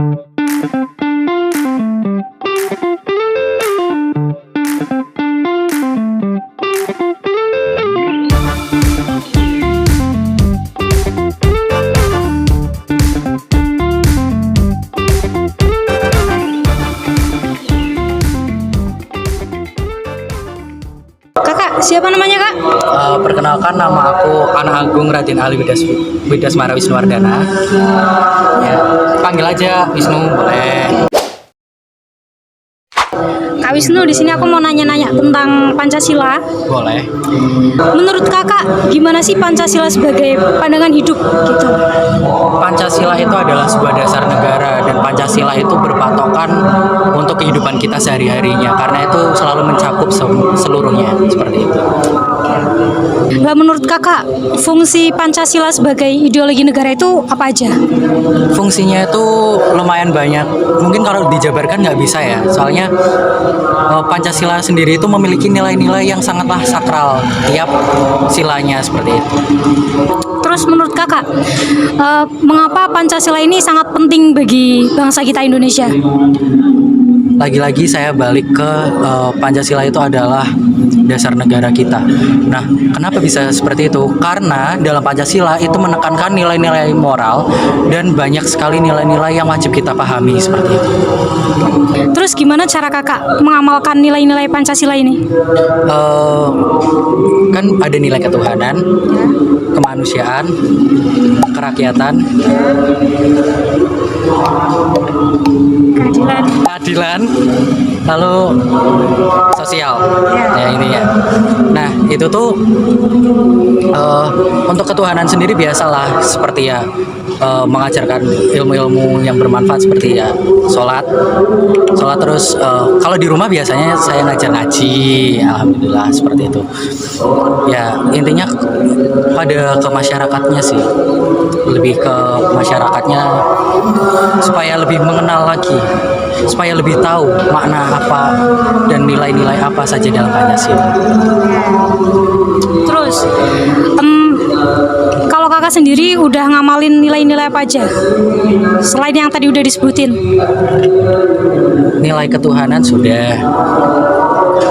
Kakak, siapa namanya Kak? Perkenalkan, nama aku Anak Agung Raden Ali Widasmara Wisnuwardana. Ya, panggil aja Wisnu boleh. Kak Wisnu, di sini aku mau nanya-nanya tentang Pancasila. Boleh. Menurut Kakak, gimana sih Pancasila sebagai pandangan hidup gitu? Pancasila itu adalah sebuah dasar negara, dan Pancasila itu berpatokan untuk kehidupan kita sehari-harinya, karena itu selalu mencakup seluruhnya seperti itu. Lah menurut Kakak, fungsi Pancasila sebagai ideologi negara itu apa aja? Fungsinya itu lumayan banyak. Mungkin kalau dijabarkan nggak bisa ya, soalnya Pancasila sendiri itu memiliki nilai-nilai yang sangatlah sakral tiap silanya seperti itu. Terus menurut Kakak, mengapa Pancasila ini sangat penting bagi bangsa kita Indonesia? Lagi-lagi saya balik ke Pancasila itu adalah dasar negara kita. Nah, kenapa bisa seperti itu? Karena dalam Pancasila itu menekankan nilai-nilai moral dan banyak sekali nilai-nilai yang wajib kita pahami seperti itu. Terus gimana cara Kakak mengamalkan nilai-nilai Pancasila ini? Kan ada nilai ketuhanan, kemanusiaan, kerakyatan, keadilan, lalu sosial. Ya ini ya. Nah itu tuh untuk ketuhanan sendiri biasalah seperti ya mengajarkan ilmu-ilmu yang bermanfaat seperti ya sholat terus kalau di rumah biasanya saya ngajar ngaji, alhamdulillah seperti itu. Ya intinya pada ke masyarakatnya sih, lebih ke masyarakatnya supaya lebih mengenal lagi, supaya lebih tahu makna apa dan nilai-nilai apa saja dalam Pancasila. Terus, kalau Kakak sendiri udah ngamalin nilai-nilai apa aja? Selain yang tadi udah disebutin. Nilai ketuhanan sudah,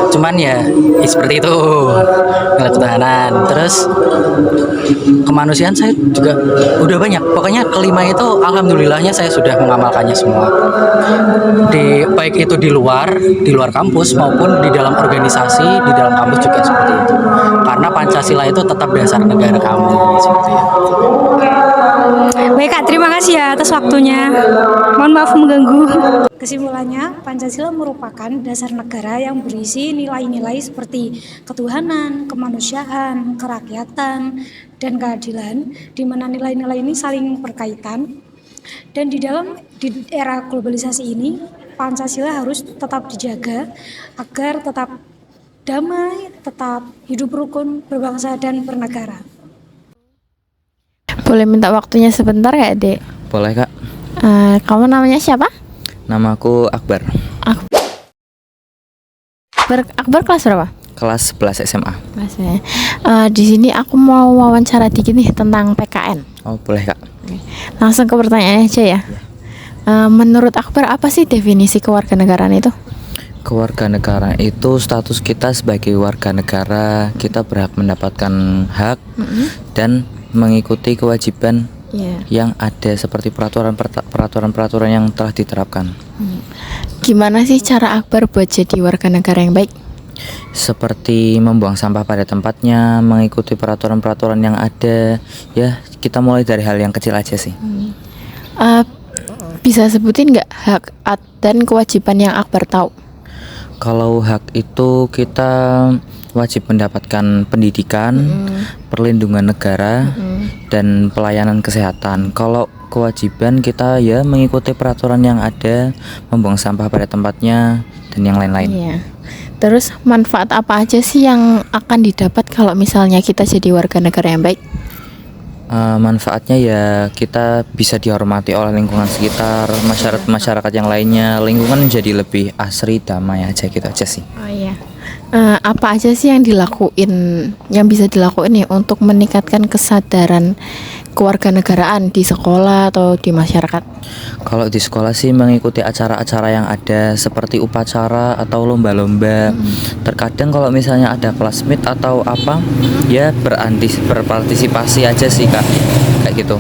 cuman ya seperti itu, nilai ketuhanan. Terus kemanusiaan saya juga udah banyak. Pokoknya kelima itu alhamdulillahnya saya sudah mengamalkannya semua. Baik itu di luar kampus maupun di dalam organisasi, di dalam kampus juga seperti itu. Karena Pancasila itu tetap dasar negara kami seperti itu. Baik Kak, terima kasih ya atas waktunya. Mohon maaf mengganggu. Kesimpulannya, Pancasila merupakan dasar negara yang berisi nilai-nilai seperti ketuhanan, kemanusiaan, kerakyatan, dan keadilan, di mana nilai-nilai ini saling berkaitan. Dan di era globalisasi ini, Pancasila harus tetap dijaga agar tetap damai, tetap hidup rukun, berbangsa, dan bernegara. Boleh minta waktunya sebentar ya, Dek? Boleh, Kak. Kamu namanya siapa? Namaku Akbar. Akbar kelas berapa? Kelas 11 SMA. Kelasnya. Di sini aku mau wawancara dikit nih tentang PKN. Oh, boleh, Kak. Langsung ke pertanyaannya aja ya. Menurut Akbar, apa sih definisi kewarganegaraan itu? Kewarganegaraan itu status kita sebagai warga negara, kita berhak mendapatkan hak dan mengikuti kewajiban yang ada seperti peraturan yang telah diterapkan. Gimana sih cara Akbar buat jadi warga negara yang baik? Seperti membuang sampah pada tempatnya, mengikuti peraturan-peraturan yang ada. Ya, kita mulai dari hal yang kecil aja sih. Bisa sebutin nggak hak dan kewajiban yang Akbar tahu? Kalau hak itu kita wajib mendapatkan pendidikan, perlindungan negara, dan pelayanan kesehatan. Kalau kewajiban kita ya mengikuti peraturan yang ada, membuang sampah pada tempatnya, dan yang lain-lain. Iya. Terus manfaat apa aja sih yang akan didapat kalau misalnya kita jadi warga negara yang baik? Manfaatnya ya kita bisa dihormati oleh lingkungan sekitar, masyarakat yang lainnya, lingkungan menjadi lebih asri, damai aja gitu aja sih. Oh iya. Apa aja sih yang bisa dilakuin nih untuk meningkatkan kesadaran kewarganegaraan di sekolah atau di masyarakat? Kalau di sekolah sih mengikuti acara-acara yang ada seperti upacara atau lomba-lomba. Terkadang kalau misalnya ada kelas meet atau apa, ya berpartisipasi aja sih Kak, kayak gitu.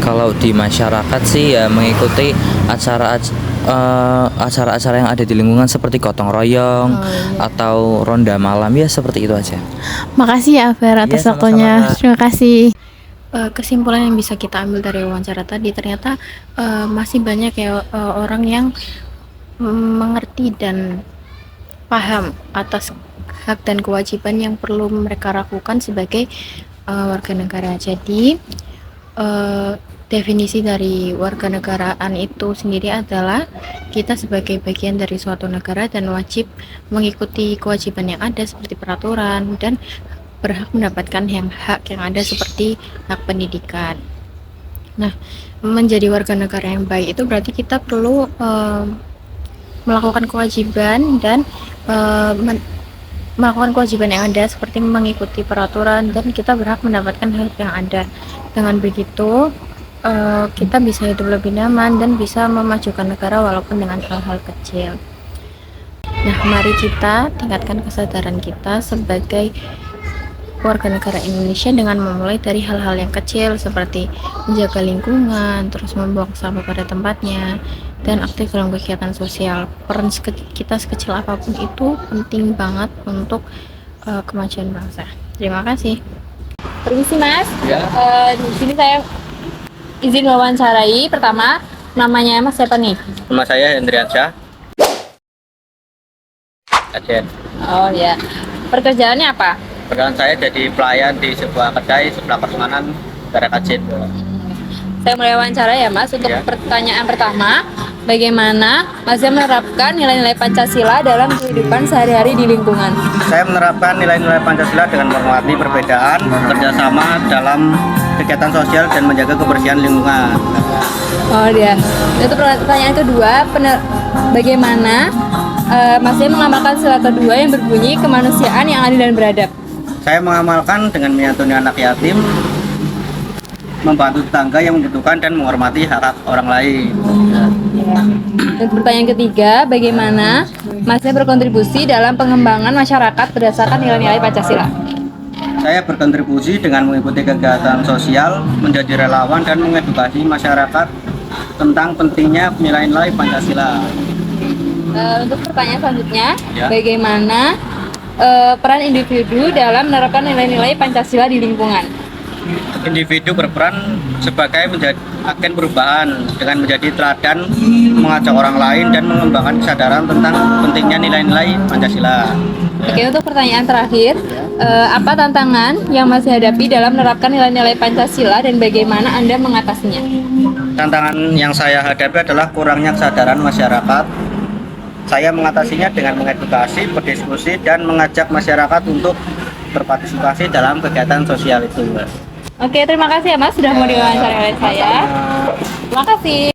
Kalau di masyarakat sih ya mengikuti acara-acara yang ada di lingkungan seperti gotong royong atau ronda malam, ya seperti itu aja. Makasih ya Fer atas Iya, waktunya. sama-sama, Kak. Terima kasih. Kesimpulan yang bisa kita ambil dari wawancara tadi, ternyata masih banyak ya orang yang mengerti dan paham atas hak dan kewajiban yang perlu mereka lakukan sebagai warga negara. Jadi definisi dari warga negaraan itu sendiri adalah kita sebagai bagian dari suatu negara dan wajib mengikuti kewajiban yang ada seperti peraturan dan berhak mendapatkan hak yang ada seperti hak pendidikan. Nah, menjadi warga negara yang baik itu berarti kita perlu melakukan kewajiban dan melakukan kewajiban yang ada seperti mengikuti peraturan, dan kita berhak mendapatkan hak yang ada. Dengan begitu kita bisa hidup lebih nyaman dan bisa memajukan negara walaupun dengan hal-hal kecil. Nah, mari kita tingkatkan kesadaran kita sebagai warga negara Indonesia dengan memulai dari hal-hal yang kecil seperti menjaga lingkungan, terus membuang sampah pada tempatnya, dan aktif dalam kegiatan sosial. Peran kita sekecil apapun itu penting banget untuk kemajuan bangsa. Terima kasih. Permisi Mas, di sini saya izin wawancarai. Pertama, namanya Mas siapa nih? Nama saya Hendriansyah. Aceh. Oh ya, pekerjaannya apa? Pekerjaan saya jadi pelayan di sebuah kedai sebelah pertemanan daerah Kacit. Saya mulai wawancara ya Mas. Untuk Ya. pertanyaan pertama, bagaimana Mas menerapkan nilai-nilai Pancasila dalam kehidupan sehari-hari di lingkungan? Saya menerapkan nilai-nilai Pancasila dengan menghormati perbedaan, kerjasama dalam kegiatan sosial dan menjaga kebersihan lingkungan. Oh ya. Untuk pertanyaan kedua, bagaimana Mas mengamalkan sila kedua yang berbunyi kemanusiaan yang adil dan beradab? Saya mengamalkan dengan menyantuni anak yatim, membantu tetangga yang membutuhkan, dan menghormati hak orang lain. Dan pertanyaan ketiga, bagaimana Mas berkontribusi dalam pengembangan masyarakat berdasarkan nilai-nilai Pancasila? Saya berkontribusi dengan mengikuti kegiatan sosial, menjadi relawan, dan mengedukasi masyarakat tentang pentingnya nilai-nilai Pancasila. Untuk pertanyaan selanjutnya, Ya. bagaimana peran individu dalam menerapkan nilai-nilai Pancasila di lingkungan? Individu berperan sebagai agen perubahan dengan menjadi teladan, mengajak orang lain, dan mengembangkan kesadaran tentang pentingnya nilai-nilai Pancasila. Oke, untuk pertanyaan terakhir, apa tantangan yang masih hadapi dalam menerapkan nilai-nilai Pancasila dan bagaimana Anda mengatasinya? Tantangan yang saya hadapi adalah kurangnya kesadaran masyarakat. Saya mengatasinya dengan mengedukasi, berdiskusi, dan mengajak masyarakat untuk berpartisipasi dalam kegiatan sosial itu. Oke, terima kasih ya Mas sudah mau diwawancara oleh saya. Terima kasih.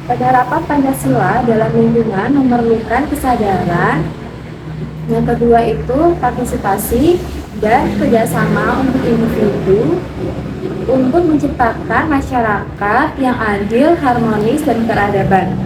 Penerapan Pancasila dalam lingkungan memerlukan kesadaran. Yang kedua itu partisipasi dan kerjasama untuk individu untuk menciptakan masyarakat yang adil, harmonis, dan beradaban.